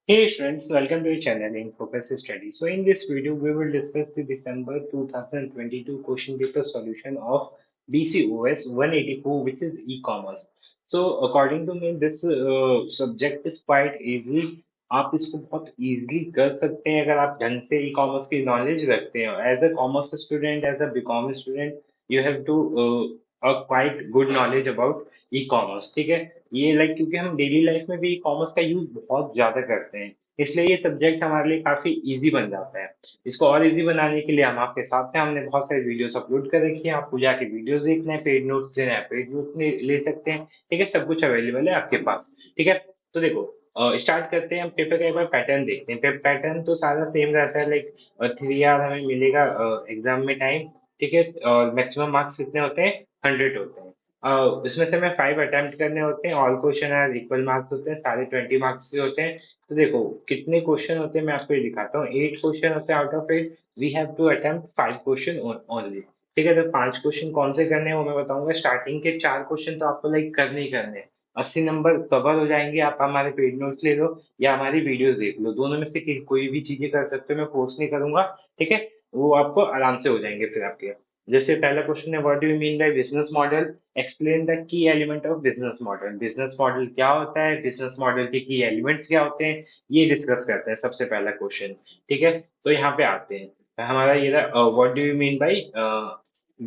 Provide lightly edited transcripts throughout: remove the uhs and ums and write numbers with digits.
Hey friends, welcome to your channel in Focus Study. So in this video, we will discuss the December 2022 question paper solution of BCOS 184, which is e-commerce. So according to me, this subject is quite easy. आप इसको बहुत easily कर सकते हैं अगर आप ढंग से e-commerce की knowledge रखते हो. As a commerce student, as a BCom student, you have to a quite good knowledge about e-commerce. ठीक है? ये लाइक क्योंकि हम डेली लाइफ में भी ई कॉमर्स का यूज बहुत ज्यादा करते हैं, इसलिए ये सब्जेक्ट हमारे लिए काफी इजी बन जाता है। इसको और इजी बनाने के लिए हम आपके साथ हैं, हमने बहुत सारी वीडियोस अपलोड कर रखी हैं। आपको जाके वीडियोस देखना है, पेड नोट्स लेना है, पेड नोट्स ले सकते हैं। ठीक है, सब कुछ अवेलेबल है आपके पास। ठीक है, तो देखो स्टार्ट करते हैं। हम पेपर का एक बार पैटर्न देखते हैं। पैटर्न तो सारा सेम रहता है, लाइक 3 आवर हमें मिलेगा एग्जाम में टाइम। ठीक है, और मैक्सिमम मार्क्स कितने होते हैं? 100 होते हैं। इसमें से हमें 5 अटेम्प्ट करने होते हैं। All question are equal marks होते हैं, सारे 20 मार्क्स के होते हैं। तो देखो कितने क्वेश्चन होते हैं, मैं आपको ये दिखाता हूँ। 8 क्वेश्चन होते हैं, out of 8 we have to attempt 5 question only. ठीक है, तो 5 क्वेश्चन कौन से करने हैं वो मैं बताऊंगा। स्टार्टिंग के 4 क्वेश्चन तो आपको लाइक करने ही करने हैं। 80 नंबर कवर हो जाएंगे। आप हमारे पेड नोट्स ले लो या हमारी वीडियोस देख लो, दोनों में से कोई भी चीजें कर सकते हो, मैं फोर्स नहीं करूंगा। ठीक है, वो आपको आराम से हो जाएंगे फिर आपके। जैसे पहला क्वेश्चन है, what do you mean by business model? Explain the key element of business model. Business model क्या होता है, बिजनेस मॉडल के की एलिमेंट्स क्या होते हैं, ये डिस्कस करते हैं सबसे पहला क्वेश्चन। ठीक है, तो यहाँ पे आते हैं। हमारा ये रहा, what do you mean by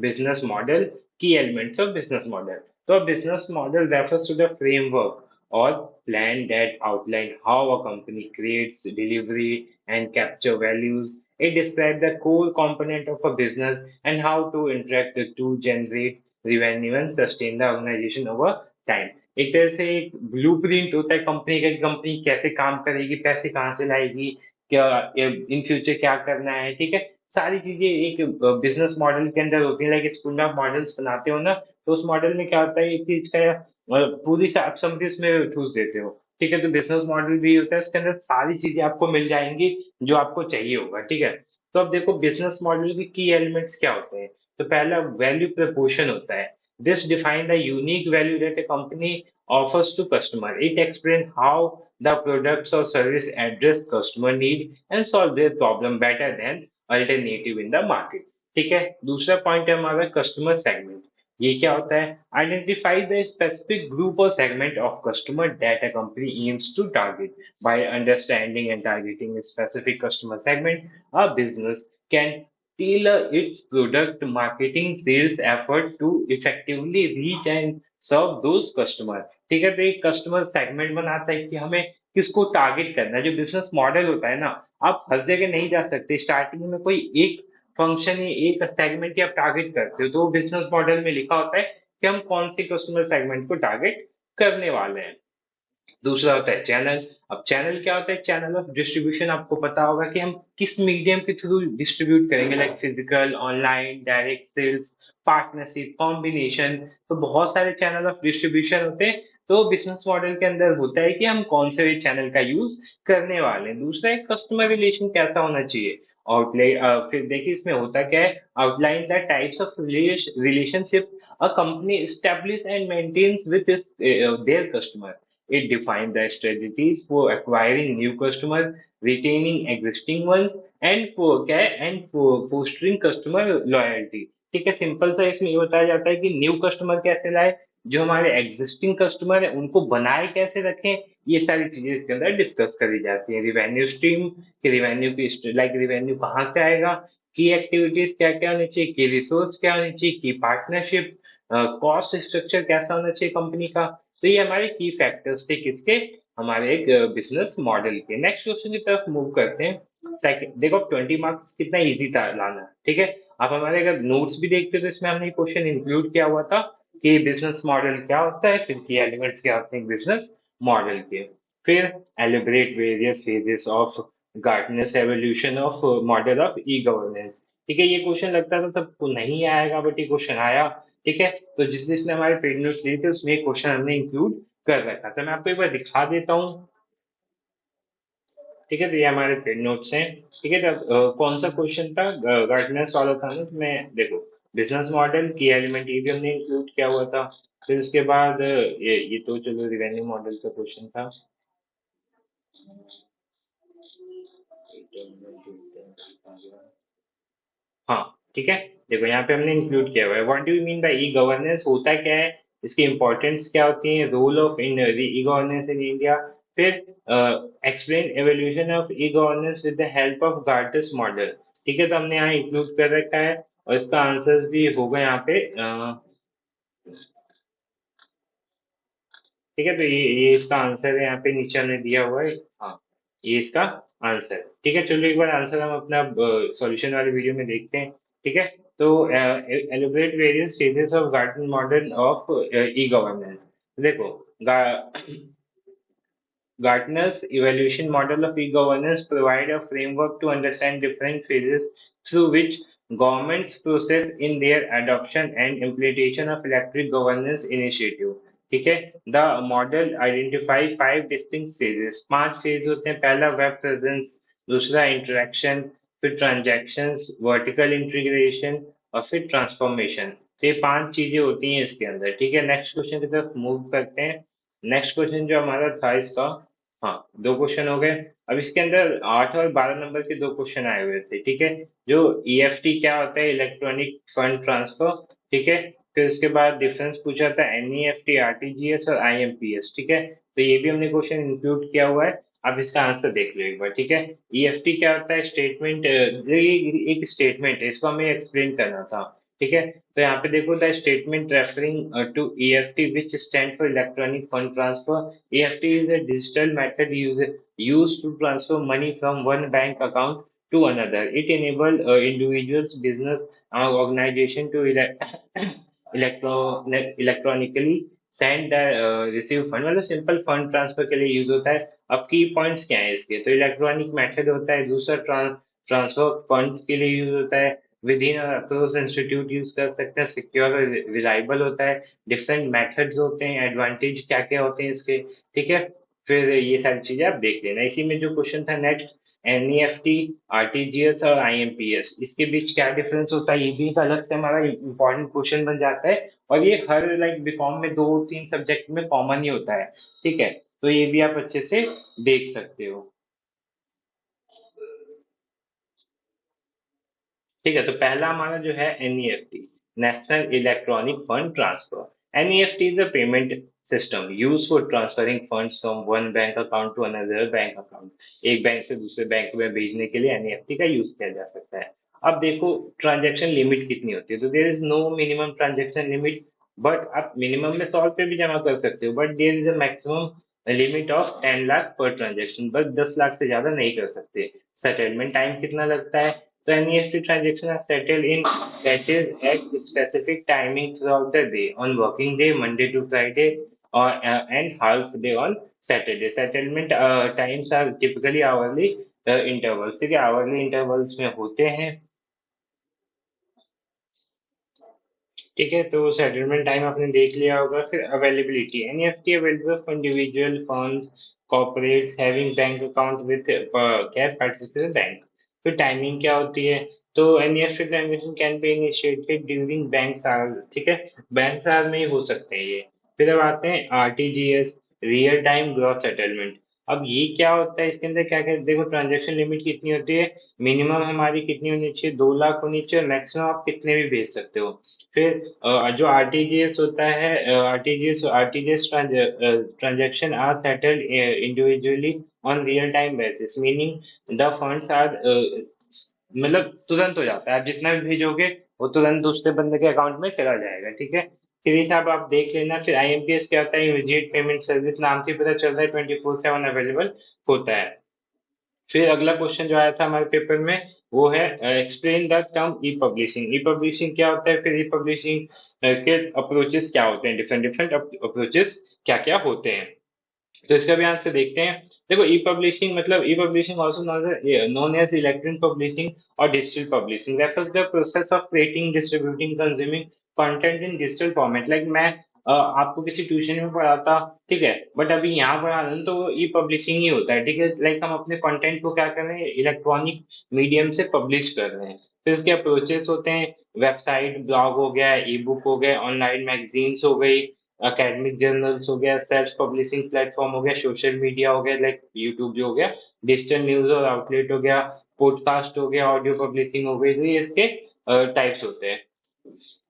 business model, key elements of business model. तो business model refers to the framework or plan that outline how a company creates, delivery, and capture values. It describes the core component of a business and how to interact the two generate revenue and sustain the organization over time. एक तरह से एक blueprint होता है company का, company कैसे काम करेगी, पैसे कहाँ से लाएगी, क्या इन फ्यूचर क्या करना है। ठीक है, सारी चीजें एक बिजनेस मॉडल के अंदर होती है। लाइक स्कूल में आप मॉडल्स बनाते हो ना, तो उस मॉडल में क्या होता है, एक चीज का पूरी आप समझे इसमें ठूस देते हो। ठीक है, तो बिजनेस मॉडल भी होता है, इसके अंदर सारी चीजें आपको मिल जाएंगी जो आपको चाहिए होगा। ठीक है, तो अब देखो बिजनेस मॉडल के की एलिमेंट्स क्या होते हैं। तो पहला वैल्यू प्रपोर्शन होता है। This define the unique value that a company offers to customer. It explains how the products or service address customer need and solve their problem better than alternative in the market. ठीक है, दूसरा point है हमारा customer segment. ये क्या होता है? Identify the specific group और segment of customer that a company aims to target. By understanding and targeting specific customer segment, a business can tailor its product marketing sales effort to effectively reach and serve those customer। ठीक है, तो एक customer segment बनाता है कि हमें किसको target करना है। जो बिजनेस मॉडल होता है ना, आप हर जगह नहीं जा सकते। स्टार्टिंग में कोई एक फंक्शन या एक सेगमेंट की आप टारगेट करते हो, तो वो बिजनेस मॉडल में लिखा होता है कि हम कौन सी कस्टमर सेगमेंट को टारगेट करने वाले हैं। दूसरा होता है चैनल। अब चैनल क्या होता है? Channel of distribution. आपको पता होगा कि हम किस मीडियम के थ्रू डिस्ट्रीब्यूट करेंगे, like physical, online, direct sales, partnership, combination. तो बहुत सारे चैनल ऑफ डिस्ट्रीब्यूशन होते हैं। तो बिजनेस मॉडल के अंदर होता है कि हम कौन से चैनल का यूज करने वाले हैं। दूसरा है कस्टमर रिलेशन कैसा होना चाहिए। आउटलाइन, फिर देखिए इसमें होता क्या है, outline the types of relationship a company establish and maintains with its their customer। It defines the strategies for acquiring new customers, retaining existing ones, and for क्या है, and for fostering customer loyalty। ठीक है, simple सा इसमें ये बताया जाता है कि न्यू कस्टमर कैसे लाए, जो हमारे एग्जिस्टिंग कस्टमर है उनको बनाए कैसे रखें। ये सारी चीजें इसके अंदर डिस्कस करी जाती है। रिवेन्यू स्ट्रीम, कि रिवेन्यू की लाइक रिवेन्यू कहाँ से आएगा, की एक्टिविटीज क्या क्या होनी चाहिए, की रिसोर्स क्या होनी चाहिए, की पार्टनरशिप, कॉस्ट स्ट्रक्चर कैसा होना चाहिए कंपनी का। तो ये हमारे की फैक्टर्स थे किसके, हमारे एक बिजनेस मॉडल के। नेक्स्ट क्वेश्चन की तरफ मूव करते हैं। सेकंड देखो, 20 मार्क्स कितना इजी था लाना। ठीक है, आप हमारे अगर नोट्स भी देखते हो तो इसमें हमने क्वेश्चन इंक्लूड किया हुआ था कि बिजनेस मॉडल क्या होता है, फिर की एलिमेंट्स क्या होते हैं बिजनेस मॉडल के। फिर elaborate various phases of Gartner's evolution of model of e governance. ठीक है, ये क्वेश्चन लगता था सबको नहीं आएगा, बट ये क्वेश्चन आया। ठीक है, तो जिसने हमारे पेड नोट्स लिए थे उसमें क्वेश्चन हमने इंक्लूड कर रखा था। मैं आपको एक बार दिखा देता हूँ। ठीक है, तो ये हमारे पेड नोट्स हैं। ठीक है, तो कौन सा क्वेश्चन था? गार्डनेस वाला था ना। तो मैं देखो, बिजनेस मॉडल की एलिमेंट ये भी हमने इंक्लूड किया हुआ था। फिर उसके बाद ये तो चलो रिवेन्यू मॉडल का क्वेश्चन था। हाँ, ठीक है। देखो यहाँ पे हमने इंक्लूड किया हुआ है। What do you mean by e governance, होता क्या है, इसकी इंपॉर्टेंस क्या होती है, role of in e governance in India. फिर explain evolution of e governance with the help of Gartner's model. ठीक है, तो हमने यहाँ इंक्लूड कर रखा है और इसका आंसर्स भी होगा यहाँ पे। ठीक है, तो ये इसका आंसर है, यहाँ पे नीचे हमने दिया हुआ है। हाँ, ये इसका आंसर। ठीक है, चलो एक बार आंसर हम अपना सॉल्यूशन वाले वीडियो में देखते हैं। ठीक है, तो elaborate various phases of Gartner model of e governance. देखो, Gartner's evaluation model of e-governance provide a framework to understand different phases through which governments process in their adoption and implementation of electric governance initiative. ठीक है, the model identify five distinct phases, पांच phase होते हैं। पहला web presence, दूसरा interaction, फिर transactions, vertical integration और फिर ट्रांसफॉर्मेशन। तो ये पांच चीजें होती हैं इसके अंदर। ठीक है, नेक्स्ट क्वेश्चन की तरफ मूव करते हैं। नेक्स्ट क्वेश्चन जो हमारा था इसका, हाँ, दो क्वेश्चन हो गए। अब इसके अंदर 8 और 12 नंबर के दो क्वेश्चन आए हुए थे। ठीक है, जो ईएफटी क्या होता है, इलेक्ट्रॉनिक फंड ट्रांसफर। ठीक है, फिर उसके बाद डिफरेंस पूछा था एनईएफटी, आरटीजीएस और आईएमपीएस। ठीक है, तो ये भी हमने क्वेश्चन इंक्लूड किया हुआ है। अब इसका आंसर देख लो एक बार। ठीक है, ईएफटी क्या होता है, स्टेटमेंट, ये एक स्टेटमेंट है, इसको हमें एक्सप्लेन करना था। ठीक है, तो यहाँ पे देखो, the statement referring to EFT which stand for electronic fund transfer. EFT is a digital method used to transfer money from one bank account to another. It enables individuals, business, organization to electronically send the receive fund, मतलब simple fund transfer के लिए use होता है। अब की points क्या है इसके, तो इलेक्ट्रॉनिक मेथड होता है, दूसरा ट्रांसफर फंड के लिए यूज होता है, with in approach institute use कर सकते हैं, सिक्योर और रिलायबल होता है, डिफरेंट मेथड्स होते हैं, एडवांटेज क्या क्या होते हैं इसके। ठीक है, फिर ये सारी चीजें आप देख लेना। इसी में जो क्वेश्चन था नेक्स्ट, एनईएफटी, आरटीजीएस और आईएमपीएस, इसके बीच क्या डिफरेंस होता है, ये भी एक अलग से हमारा इंपॉर्टेंट क्वेश्चन बन जाता है। और ये हर लाइक बीकॉम में दो तीन सब्जेक्ट में कॉमन ही होता है। ठीक है, तो ये भी आप अच्छे से देख सकते हो। ठीक है, तो पहला हमारा जो है NEFT, national electronic fund transfer. NEFT is a payment system use for transferring funds from one bank account to another bank account. एक बैंक से दूसरे बैंक में भेजने के लिए एनईएफटी का यूज किया जा सकता है। अब देखो, ट्रांजैक्शन लिमिट कितनी होती है, तो there is no minimum transaction limit, but आप मिनिमम में 100 रुपये भी जमा कर सकते हो, but there is a maximum limit of 10 lakh per transaction, बस 10 लाख से ज्यादा नहीं कर सकते। सेटलमेंट टाइम कितना लगता है, so NEFT transactions are settled in batches at specific timing throughout the day, on working day, Monday to Friday, or and half day on Saturday. Settlement times are typically hourly intervals. ठीक है, hourly intervals में होते हैं। ठीक है, तो settlement time आपने देख लिया होगा। फिर availability, NEFT available for individual firms, corporates having bank account with क्या पार्टिसिपेट बैंक। फिर टाइमिंग क्या होती है, तो NEFT transaction can be initiated during bank hours. ठीक है, बैंक आवर्स में ही हो सकते हैं ये। फिर अब आते हैं RTGS, real time gross settlement. अब ये क्या होता है, इसके अंदर क्या क्या, देखो ट्रांजेक्शन लिमिट कितनी होती है, मिनिमम हमारी कितनी होनी चाहिए, 2 लाख होनी चाहिए, और मैक्सिमम आप कितने भी भेज सकते हो। फिर जो आरटीजीएस होता है, RTGS transaction are settled individually on real time basis, meaning the funds are, मतलब तुरंत हो जाता है, आप जितना भी भेजोगे वो तुरंत दूसरे बंदे के अकाउंट में चला जाएगा। ठीक है, फिर ये सब आप देख लेना। फिर आईएमपीएस क्या होता है, इमीडिएट पेमेंट सर्विस, नाम से पता चल रहा है 24/7 अवेलेबल होता है। फिर अगला क्वेश्चन जो आया था हमारे पेपर में, वो है explain the term E publishing. E publishing क्या होता है, फिर ई पब्लिशिंग के अप्रोचेस क्या होते हैं, डिफरेंट डिफरेंट अप्रोचेस क्या क्या होते हैं। तो इसका भी आंसर देखते हैं। देखो, ई पब्लिशिंग मतलब, e publishing also known as electronic publishing और digital publishing, refers the process of creating, distributing, consuming content in digital format. Like मैं आपको किसी ट्यूशन में पढ़ाता, ठीक है, बट अभी यहाँ पढ़ा रहा हूँ तो ई पब्लिशिंग ही होता है। ठीक है, लाइक हम अपने कंटेंट को क्या कर रहे हैं, इलेक्ट्रॉनिक मीडियम से पब्लिश कर रहे हैं। फिर इसके अप्रोचेस होते हैं, वेबसाइट, ब्लॉग हो गया, ई बुक हो गए, ऑनलाइन मैगजीन्स हो गई, एकेडमिक जर्नल्स हो गया, सेल्फ पब्लिशिंग प्लेटफॉर्म हो गया, सोशल मीडिया हो गया लाइक यूट्यूब जो हो गया, डिजिटल न्यूज और आउटलेट हो गया, पॉडकास्ट हो गया, ऑडियो पब्लिशिंग हो गई, तो ये इसके टाइप्स होते हैं।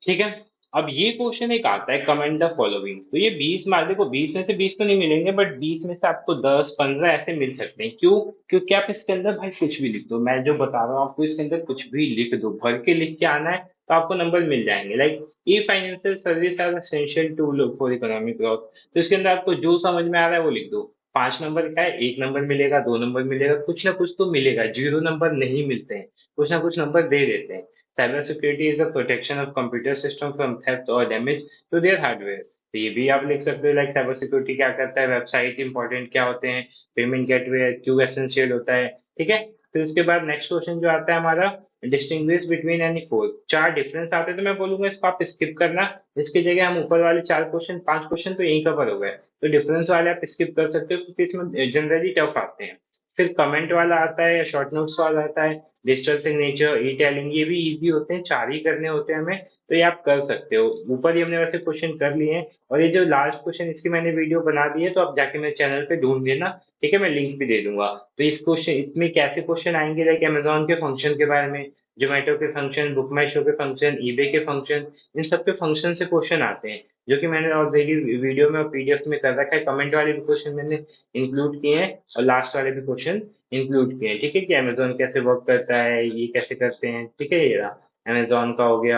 ठीक है। अब ये क्वेश्चन एक आता है, कमेंट द फॉलोइंग। तो ये 20 मार्क, देखो 20 में से 20 तो नहीं मिलेंगे, बट 20 में से आपको 10 15 ऐसे मिल सकते हैं। क्यों? क्योंकि आप इसके अंदर भाई कुछ भी लिख दो, मैं जो बता रहा हूँ आपको, इसके अंदर कुछ भी लिख दो, भर के लिख के आना है, तो आपको नंबर मिल जाएंगे। Like e financial service are essential tool for economic growth, तो इसके अंदर आपको जो समझ में आ रहा है वो लिख दो। 5 नंबर का है, 1 नंबर मिलेगा, 2 नंबर मिलेगा, कुछ ना कुछ तो मिलेगा, 0 नंबर नहीं मिलते हैं, कुछ ना कुछ नंबर दे देते हैं। Cybersecurity is the protection of computer system from theft or damage to their hardware। तो ये भी आप लिख सकते हो, लाइक साइबर सिक्योरिटी क्या करता है, वेबसाइट इंपॉर्टेंट क्या होते हैं, पेमेंट गेटवे क्यों एसेंशियल होता है। ठीक है। फिर उसके बाद नेक्स्ट क्वेश्चन जो आता है हमारा, डिस्टिंग्विश बिटवीन एनी फोर। चार डिफरेंस आते हैं, तो मैं बोलूंगा इसको आप स्किप करना। इसकी जगह हम ऊपर वाले 4 क्वेश्चन 5 क्वेश्चन तो यही कवर हो गए, तो डिफरेंस वाले आप स्किप कर सकते हो क्योंकि इसमें जनरली टफ आते हैं। फिर कमेंट वाला आता है या शॉर्ट नोट्स वाला आता है, डिजिटल सिग्नेचर, ई टेलिंग, ये भी इजी होते हैं, 4 ही करने होते हैं हमें, तो ये आप कर सकते हो। ऊपर ही हमने वैसे क्वेश्चन कर लिए हैं, और ये जो लास्ट क्वेश्चन इसकी मैंने वीडियो बना दी है, तो आप जाके मेरे चैनल पे ढूंढ लेना। ठीक है, मैं लिंक भी दे दूंगा। तो इस क्वेश्चन इसमें कैसे क्वेश्चन आएंगे, लाइक अमेजोन के फंक्शन के बारे में, जोमेटो के फंक्शन, बुक माई शो के फंक्शन, ईबे के फंक्शन, इन सब के फंक्शन से क्वेश्चन आते हैं, जो कि मैंने ऑलरेडी वीडियो में और पीडीएफ में कर रखा है। कमेंट वाले भी क्वेश्चन मैंने इंक्लूड किए हैं, और लास्ट वाले भी क्वेश्चन इंक्लूड किए हैं। ठीक है, कि अमेजोन कैसे वर्क करता है, ये कैसे करते हैं। ठीक है, ये रहा अमेजोन का हो गया,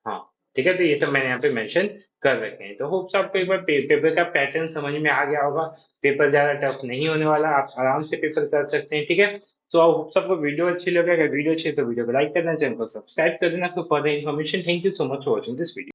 हाँ। ठीक है, तो ये सब मैंने यहाँ पे मेंशन कर रखे हैं। तो होप्स आपको एक बार पेपर का पैटर्न समझ में आ गया होगा। पेपर ज्यादा टफ नहीं होने वाला, आप आराम से पेपर कर सकते हैं। ठीक है। तो होप्स आपको वीडियो अच्छी लगे, अगर वीडियो अच्छी है तो वीडियो को लाइक करना, चैनल को सब्सक्राइब कर देना for further information. Thank you so much for watching this video.